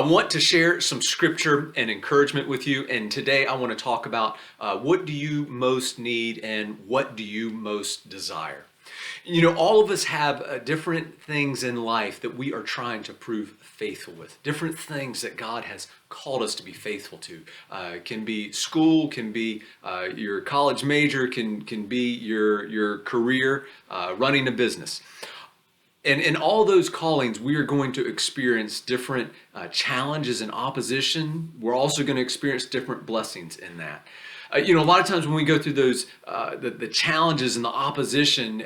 want to share some scripture and encouragement with you, and today I want to talk about what do you most need and what do you most desire. You know, all of us have different things in life that we are trying to prove faithful with. Different things that God has called us to be faithful to. Can be school, can be your college major, can be your career, running a business. And in all those callings, we are going to experience different challenges and opposition. We're also going to experience different blessings in that. A lot of times when we go through those, the challenges and the opposition,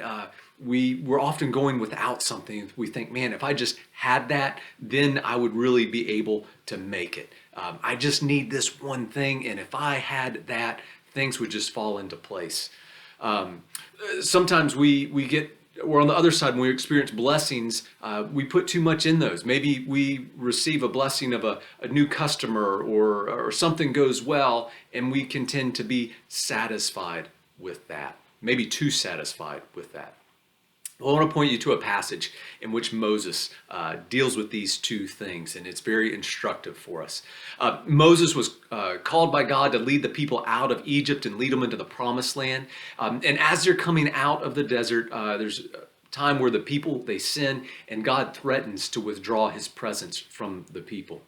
we're often going without something. We think, man, if I just had that, then I would really be able to make it. I just need this one thing, and if I had that, things would just fall into place. Sometimes we're on the other side when we experience blessings, we put too much in those. Maybe we receive a blessing of a new customer or something goes well, and we can tend to be satisfied with that, maybe too satisfied with that. Well, I want to point you to a passage in which Moses deals with these two things, and it's very instructive for us. Moses was called by God to lead the people out of Egypt and lead them into the promised land. And as they're coming out of the desert, there's a time where the people, they sin, and God threatens to withdraw his presence from the people.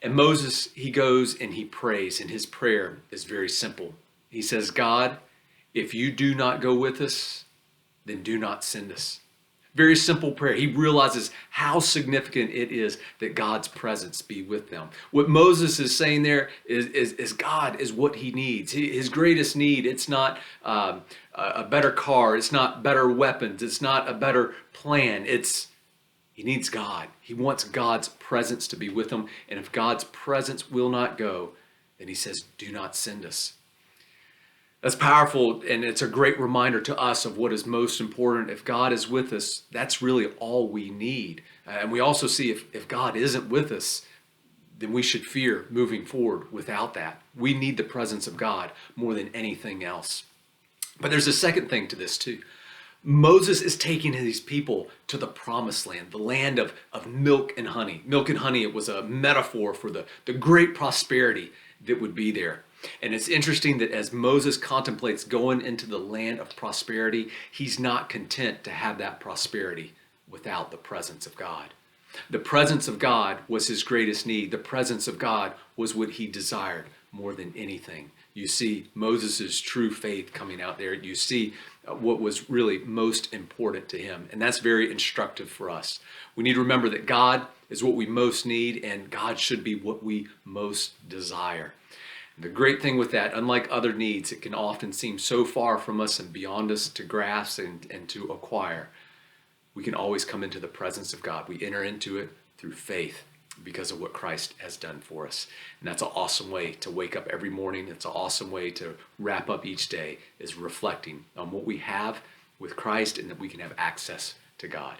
And Moses, he goes and he prays, and his prayer is very simple. He says, God, if you do not go with us, then do not send us. Very simple prayer. He realizes how significant it is that God's presence be with them. What Moses is saying there is God is what he needs. His greatest need, it's not a better car. It's not better weapons. It's not a better plan. He needs God. He wants God's presence to be with him. And if God's presence will not go, then he says, do not send us. That's powerful, and it's a great reminder to us of what is most important. If God is with us, that's really all we need. And we also see if God isn't with us, then we should fear moving forward without that. We need the presence of God more than anything else. But there's a second thing to this too. Moses is taking these people to the promised land, the land of milk and honey. Milk and honey, it was a metaphor for the great prosperity that would be there. And it's interesting that as Moses contemplates going into the land of prosperity, he's not content to have that prosperity without the presence of God. The presence of God was his greatest need. The presence of God was what he desired more than anything. You see Moses' true faith coming out there. You see what was really most important to him. And that's very instructive for us. We need to remember that God is what we most need, and God should be what we most desire. The great thing with that, unlike other needs, it can often seem so far from us and beyond us to grasp and to acquire. We can always come into the presence of God. We enter into it through faith because of what Christ has done for us. And that's an awesome way to wake up every morning. It's an awesome way to wrap up each day, is reflecting on what we have with Christ and that we can have access to God.